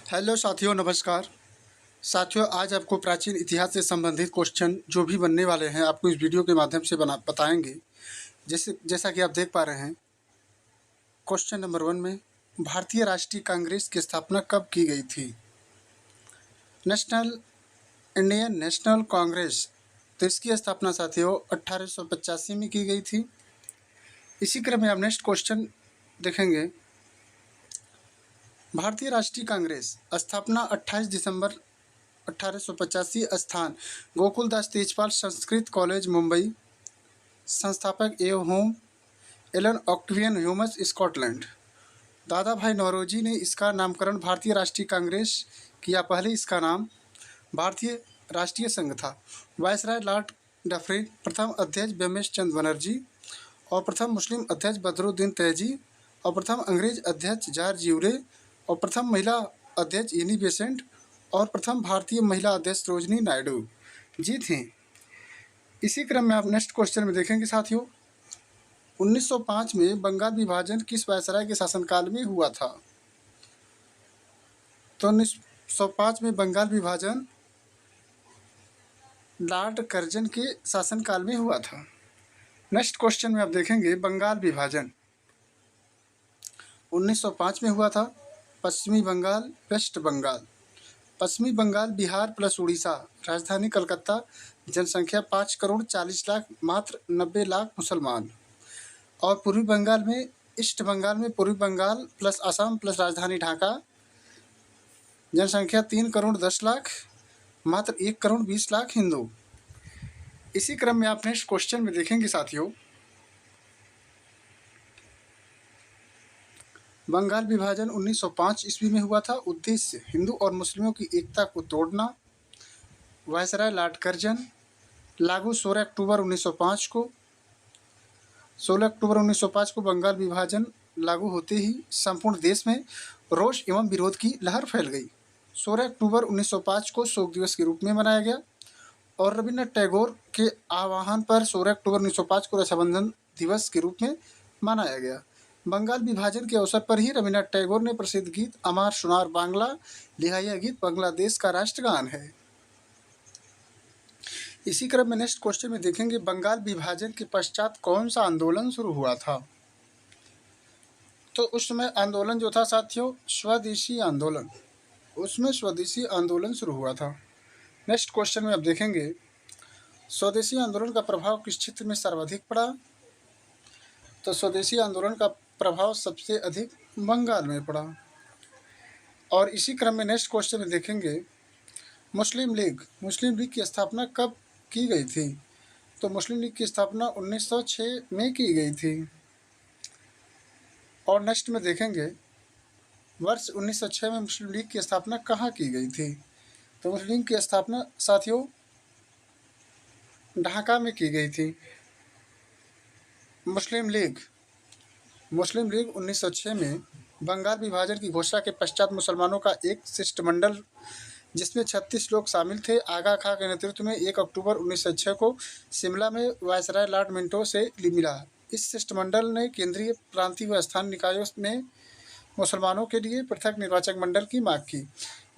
Hello साथियों, नमस्कार। साथियों, आज आपको प्राचीन इतिहास से संबंधित क्वेश्चन जो भी बनने वाले हैं आपको इस वीडियो के माध्यम से बताएंगे। जैसा कि आप देख पा रहे हैं, क्वेश्चन नंबर 1 में भारतीय राष्ट्रीय कांग्रेस की स्थापना कब की गई थी? नेशनल इंडियन नेशनल कांग्रेस, तो इसकी स्थापना साथियों 1885 में की गई थी। इसी क्रम में आप नेक्स्ट क्वेश्चन देखेंगे। भारतीय राष्ट्रीय कांग्रेस स्थापना 28 दिसंबर 1885, स्थान गोकुलदास तेजपाल संस्कृत कॉलेज मुंबई, संस्थापक एवं होम Allan Octavian Hume Scotland. Dadabhai Naoroji ने इसका नामकरण भारतीय राष्ट्रीय कांग्रेस किया। पहले इसका नाम भारतीय राष्ट्रीय संघ था। वायसराय लॉर्ड डफरिन, प्रथम अध्यक्ष ब्रह्मेश चंद्र बनर्जी और प्रथम मुस्लिम अध्यक्ष बदरुद्दीन तैजी और प्रथम अंग्रेज अध्यक्ष जॉर्ज यूरे और प्रथम महिला अध्यक्ष एनी बेसेंट और प्रथम भारतीय महिला अध्यक्ष सरोजिनी नायडू जी थी। इसी क्रम में आप नेक्स्ट क्वेश्चन में देखेंगे साथियों, 1905 में बंगाल विभाजन किस वायसराय के शासनकाल में हुआ था? तो 1905 में बंगाल विभाजन लॉर्ड कर्जन के शासनकाल में हुआ था। नेक्स्ट क्वेश्चन में आप देखेंगे, बंगाल विभाजन 1905 में हुआ था। पश्चिमी बंगाल, वेस्ट बंगाल। पश्चिमी बंगाल बिहार प्लस उड़ीसा, राजधानी कलकत्ता, जनसंख्या 5 करोड़ 40 लाख, मात्र 90 लाख मुसलमान। और पूर्वी बंगाल में, ईस्ट बंगाल में पूर्वी बंगाल प्लस असम प्लस राजधानी ढाका, जनसंख्या 3 करोड़ 10 लाख, मात्र 1 करोड़ 20 लाख हिंदू। इसी क्रम में आप नेक्स्ट क्वेश्चन में देखेंगे साथियों, बंगाल विभाजन 1905 ईस्वी में हुआ था। उद्देश्य हिंदू और मुस्लिमों की एकता को तोड़ना। वायसराय लॉर्ड कर्जन, लागू 16 अक्टूबर 1905 को। 16 अक्टूबर 1905 को बंगाल विभाजन लागू होते ही संपूर्ण देश में रोष एवं विरोध की लहर फैल गई। 16 अक्टूबर 1905 को शोक दिवस के रूप में मनाया गया और रविन्द्रनाथ टैगोर के आह्वान पर 16 अक्टूबर 1905 को रक्षाबंधन दिवस के रूप में मनाया गया। बंगाल विभाजन के अवसर पर ही रविन्द्रनाथ टैगोर ने प्रसिद्ध गीत अमार सोनार बांग्ला लिखा। यह गीत बांग्लादेश का राष्ट्रगान है। इसी क्रम में नेक्स्ट क्वेश्चन में देखेंगे, बंगाल विभाजन के पश्चात कौन सा आंदोलन शुरू हुआ था? तो उस समय आंदोलन जो था साथियों, स्वदेशी आंदोलन। उसमें स्वदेशी आंदोलन शुरू हुआ था। नेक्स्ट क्वेश्चन में आप देखेंगे, स्वदेशी आंदोलन का प्रभाव किस क्षेत्र में सर्वाधिक पड़ा? तो स्वदेशी आंदोलन का प्रभाव सबसे अधिक बंगाल में पड़ा। और इसी क्रम में नेक्स्ट क्वेश्चन में देखेंगे, मुस्लिम लीग की स्थापना कब की गई थी? तो मुस्लिम लीग की स्थापना 1906 में की गई थी। और नेक्स्ट में देखेंगे, वर्ष 1906 में मुस्लिम लीग की स्थापना कहाँ की गई थी? तो मुस्लिम लीग की स्थापना साथियों ढाका में की गई थी। मुस्लिम लीग 1906 में बंगाल विभाजन की घोषणा के पश्चात मुसलमानों का एक शिष्टमंडल, जिसमें 36 लोग शामिल थे, आगा खां के नेतृत्व में 1 अक्टूबर 1906 को शिमला में वायसराय लॉर्ड मिंटो से मिला। इस शिष्टमंडल ने केंद्रीय, प्रांतीय व स्थानीय निकायों में मुसलमानों के लिए पृथक निर्वाचक मंडल की मांग की।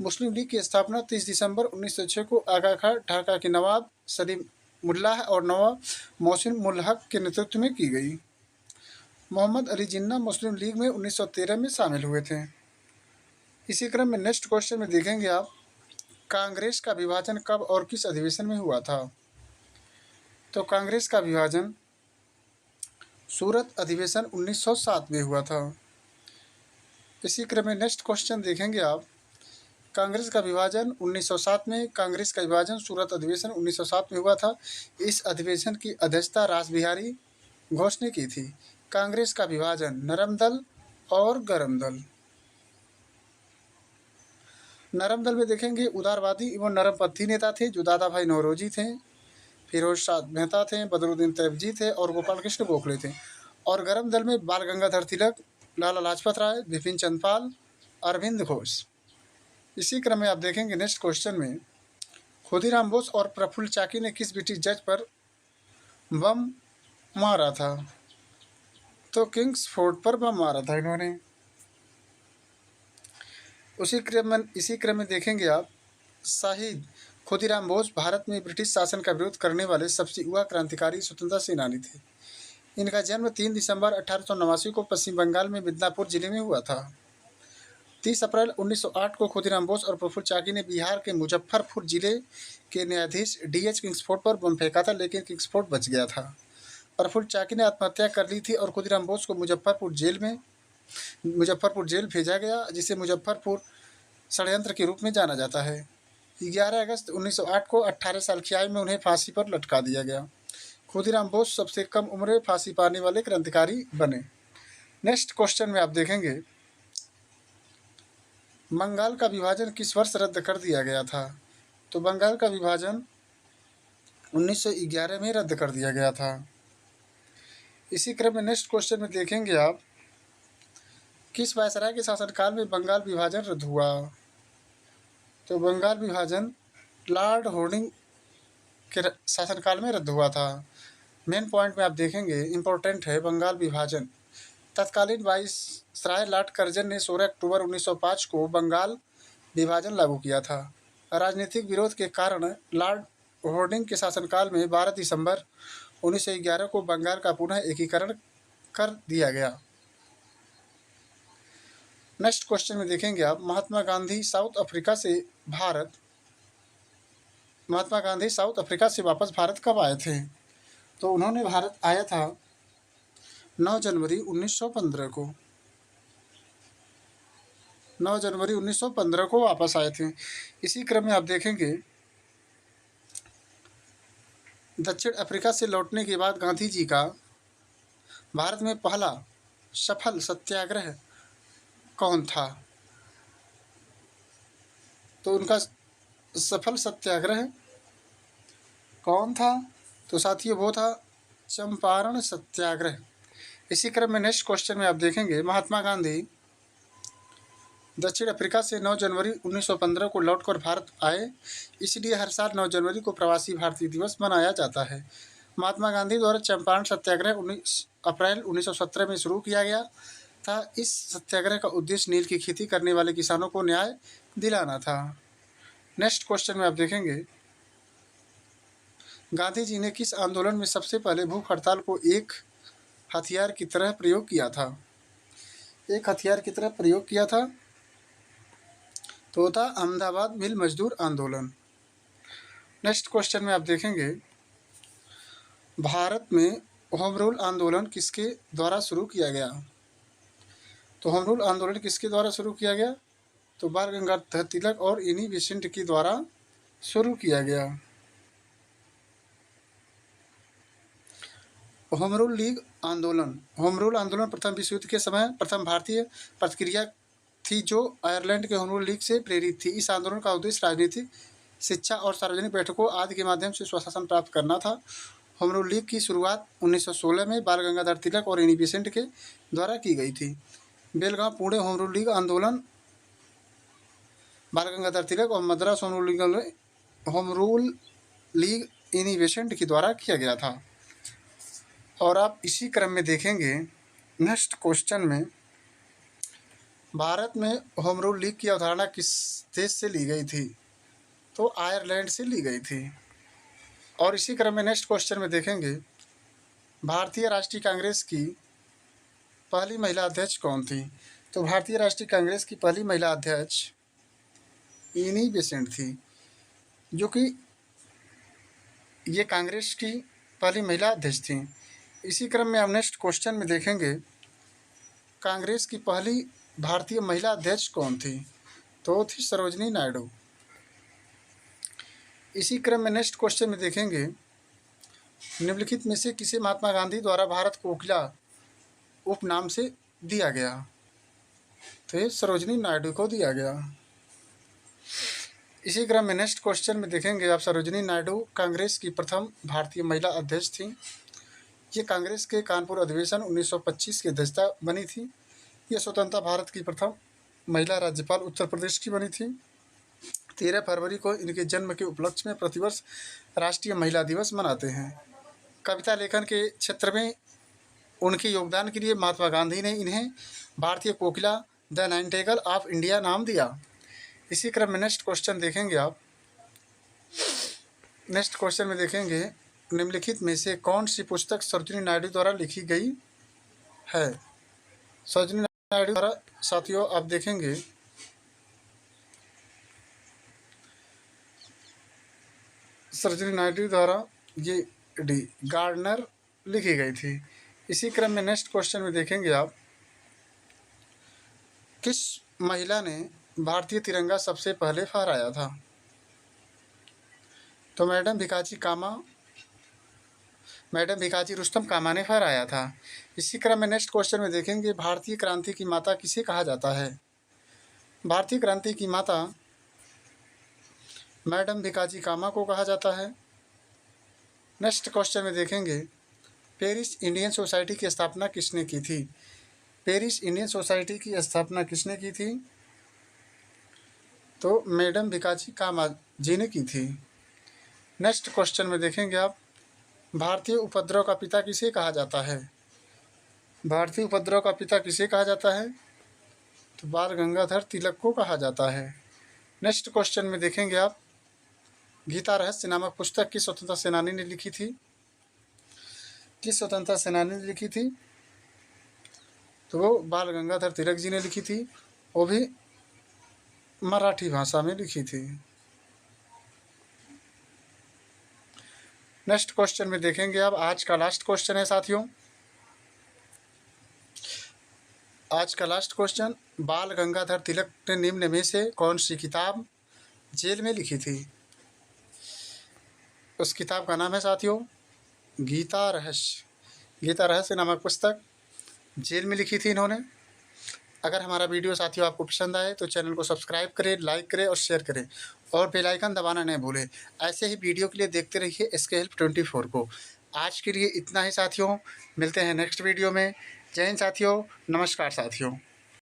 मुस्लिम लीग की स्थापना 30 दिसंबर 1906 को आगा खां, ढाका के नवाब सलीम मुल्लाह और नवाब मोहसिन उल हक के नेतृत्व में की गई। मोहम्मद अली जिन्ना मुस्लिम लीग में 1913 में शामिल हुए थे। इसी क्रम में नेक्स्ट क्वेश्चन में देखेंगे आप, कांग्रेस का विभाजन कब और किस अधिवेशन में हुआ था? तो कांग्रेस का विभाजन सूरत अधिवेशन 1907 में हुआ था। इसी क्रम में नेक्स्ट क्वेश्चन देखेंगे आप, कांग्रेस का विभाजन 1907 में, कांग्रेस का विभाजन सूरत अधिवेशन 1907 में हुआ था। इस अधिवेशन की अध्यक्षता रासबिहारी घोष ने की थी। कांग्रेस का विभाजन नरम दल और गरम दल। नरम दल में देखेंगे, उदारवादी एवं नरमपंथी नेता थे जो दादा भाई नौरोजी थे, फिरोज शाह मेहता थे, बदरुद्दीन तैयबजी थे और गोपाल कृष्ण गोखले थे। और गरम दल में बाल गंगाधर तिलक, लाला लाजपत राय, बिपिन चंद्रपाल, अरविंद घोष। इसी क्रम में आप देखेंगे नेक्स्ट क्वेश्चन में, खुदीराम बोस और प्रफुल्ल चाकी ने किस ब्रिटिश जज पर बम मारा था? तो किंग्स फोर्ट पर बम मारा था इन्होंने। इसी क्रम में देखेंगे आप, शहीद खुदीराम बोस भारत में ब्रिटिश शासन का विरोध करने वाले सबसे युवा क्रांतिकारी स्वतंत्रता सेनानी थे। इनका जन्म 3 दिसंबर 1889 को पश्चिम बंगाल में मिदनापुर जिले में हुआ था। 30 अप्रैल 1908 को खुदीराम बोस और प्रफुल्ल चाकी ने बिहार के मुजफ्फरपुर जिले के न्यायाधीश D.H. किंग्सफोर्ड पर बम फेंका था, लेकिन किंग्सफोर्ड बच गया था। प्रफुल्ल चाकी ने आत्महत्या कर ली थी और खुदीराम बोस को मुजफ्फरपुर जेल भेजा गया, जिसे मुजफ्फरपुर षड्यंत्र के रूप में जाना जाता है। 11 अगस्त 1908 को 18 साल की आयु में उन्हें फांसी पर लटका दिया गया। खुदीराम बोस सबसे कम उम्र में फांसी पाने वाले क्रांतिकारी बने। नेक्स्ट क्वेश्चन में आप देखेंगे, बंगाल का विभाजन किस वर्ष रद्द कर दिया गया था? तो बंगाल का विभाजन 1911 में रद्द कर दिया गया था। इसी क्रम में नेक्स्ट क्वेश्चन में देखेंगे आप, किस वायसराय के शासनकाल में बंगाल विभाजन रद्द हुआ? तो बंगाल विभाजन लॉर्ड हॉर्डिंग के शासनकाल में रद्द हुआ था। मेन पॉइंट में आप देखेंगे, इंपॉर्टेंट है बंगाल विभाजन। तत्कालीन वाइसराय लॉर्ड कर्जन ने 16 अक्टूबर 1905 को बंगाल विभाजन लागू किया था। राजनीतिक विरोध के कारण लॉर्ड हॉर्डिंग के शासनकाल में 12 दिसंबर 1911 को बंगाल का पुनः एकीकरण कर दिया गया। नेक्स्ट क्वेश्चन में देखेंगे आप, महात्मा गांधी साउथ अफ्रीका से वापस भारत कब आए थे? तो उन्होंने भारत आया था 9 जनवरी 1915 को। 9 जनवरी 1915 को वापस आए थे। इसी क्रम में आप देखेंगे, दक्षिण अफ्रीका से लौटने के बाद गांधी जी का भारत में पहला सफल सत्याग्रह कौन था? तो उनका सफल सत्याग्रह कौन था? तो साथियों, वो था चंपारण सत्याग्रह। इसी क्रम में नेक्स्ट क्वेश्चन में आप देखेंगे, महात्मा गांधी दक्षिण अफ्रीका से 9 जनवरी 1915 को लौटकर भारत आए, इसलिए हर साल 9 जनवरी को प्रवासी भारतीय दिवस मनाया जाता है। महात्मा गांधी द्वारा चंपारण सत्याग्रह 19 अप्रैल 1917 में शुरू किया गया था। इस सत्याग्रह का उद्देश्य नील की खेती करने वाले किसानों को न्याय दिलाना था। नेक्स्ट क्वेश्चन में आप देखेंगे, गांधी जी ने किस आंदोलन में सबसे पहले भूख हड़ताल को एक हथियार की तरह प्रयोग किया था? एक हथियार की तरह प्रयोग किया था तो था अहमदाबाद मिल मजदूर आंदोलन। नेक्स्ट क्वेश्चन में आप देखेंगे, भारत में होम रूल आंदोलन किसके द्वारा शुरू किया गया? तो होम रूल आंदोलन किसके द्वारा शुरू किया गया? तो बाल गंगाधर तिलक और एनी बेसेंट के द्वारा शुरू किया गया। होम रूल आंदोलन प्रथम विश्व युद्ध के समय प्रथम भारतीय प्रतिक्रिया थी, जो आयरलैंड के होम रूल लीग से प्रेरित थी। इस आंदोलन का उद्देश्य राजनीतिक, शिक्षा और सार्वजनिक बैठकों आदि के माध्यम से स्वशासन प्राप्त करना था। होम रूल लीग की शुरुआत 1916 में बाल गंगाधर तिलक और एनी बेसेंट के द्वारा की गई थी। Belgaum Pune home rule league आंदोलन बाल गंगाधर तिलक और Madras home rule league Annie Besant के द्वारा किया गया था। और आप इसी क्रम में देखेंगे, नेक्स्ट क्वेश्चन में, भारत में होम रूल लीग की अवधारणा किस देश से ली गई थी? तो आयरलैंड से ली गई थी। और इसी क्रम में नेक्स्ट क्वेश्चन में देखेंगे, भारतीय राष्ट्रीय कांग्रेस की पहली महिला अध्यक्ष कौन थी? तो भारतीय राष्ट्रीय कांग्रेस की पहली महिला अध्यक्ष एनी बेसेंट थी, जो कि ये कांग्रेस की पहली महिला अध्यक्ष थी। इसी क्रम में हम नेक्स्ट क्वेश्चन में देखेंगे, कांग्रेस की पहली भारतीय महिला अध्यक्ष कौन थी? तो थी सरोजिनी नायडू। इसी क्रम में नेक्स्ट क्वेश्चन में देखेंगे, निम्नलिखित में से किसे महात्मा गांधी द्वारा भारत कोकिला उपनाम से दिया गया? तो ये सरोजिनी नायडू को दिया गया। इसी क्रम में नेक्स्ट क्वेश्चन में देखेंगे आप, सरोजिनी नायडू कांग्रेस की प्रथम भारतीय महिला अध्यक्ष थी। ये कांग्रेस के कानपुर अधिवेशन 1925 की अध्यक्षता बनी थी। यह स्वतंत्रता भारत की प्रथम महिला राज्यपाल उत्तर प्रदेश की बनी थी। 13 फरवरी को इनके जन्म के उपलक्ष्य में प्रतिवर्ष राष्ट्रीय महिला दिवस मनाते हैं। कविता लेखन के क्षेत्र में उनके योगदान के लिए महात्मा गांधी ने इन्हें भारतीय कोकिला द नाइटिंगेल ऑफ इंडिया नाम दिया। इसी क्रम में नेक्स्ट क्वेश्चन देखेंगे आप। नेक्स्ट क्वेश्चन में देखेंगे, निम्नलिखित में से कौन सी पुस्तक सरोजिनी नायडू द्वारा लिखी गई है। सरोजिनी नायडू द्वारा साथियों आप देखेंगे सरोजिनी नायडू द्वारा ये डी गार्डनर लिखी गई थी। इसी क्रम में नेक्स्ट क्वेश्चन में देखेंगे आप, किस महिला ने भारतीय तिरंगा सबसे पहले फहराया था। तो मैडम भिकाजी रुस्तम कामा ने फहराया था। इसी क्रम में नेक्स्ट क्वेश्चन में देखेंगे, भारतीय क्रांति की माता किसे कहा जाता है। भारतीय क्रांति की माता मैडम भिकाजी कामा को कहा जाता है। नेक्स्ट क्वेश्चन में देखेंगे, पेरिस इंडियन सोसाइटी की स्थापना किसने की थी। पेरिस इंडियन सोसाइटी की स्थापना किसने की थी। तो मैडम भिकाजी कामा जी ने की थी। नेक्स्ट क्वेश्चन में देखेंगे आप, भारतीय उपद्रव का पिता किसे कहा जाता है। भारतीय उपद्रव का पिता किसे कहा जाता है। तो बाल गंगाधर तिलक को कहा जाता है। नेक्स्ट क्वेश्चन में देखेंगे आप, गीता रहस्य नामक पुस्तक किस स्वतंत्रता सेनानी ने लिखी थी। किस स्वतंत्रता सेनानी ने लिखी थी। तो वो बाल गंगाधर तिलक जी ने लिखी थी, वो भी मराठी भाषा में लिखी थी। नेक्स्ट क्वेश्चन में देखेंगे अब, आज का लास्ट क्वेश्चन है साथियों। आज का लास्ट क्वेश्चन, बाल गंगाधर तिलक ने निम्न में से कौन सी किताब जेल में लिखी थी। उस किताब का नाम है साथियों गीता रहस्य। गीता रहस्य नामक पुस्तक जेल में लिखी थी इन्होंने। अगर हमारा वीडियो साथियों आपको पसंद आए तो चैनल को सब्सक्राइब करें, लाइक करें और शेयर करें और बेल आइकन दबाना नहीं भूलें। ऐसे ही वीडियो के लिए देखते रहिए एसके हेल्प 24 को। आज के लिए इतना ही साथियों, मिलते हैं नेक्स्ट वीडियो में। जय हिंद साथियों, नमस्कार साथियों।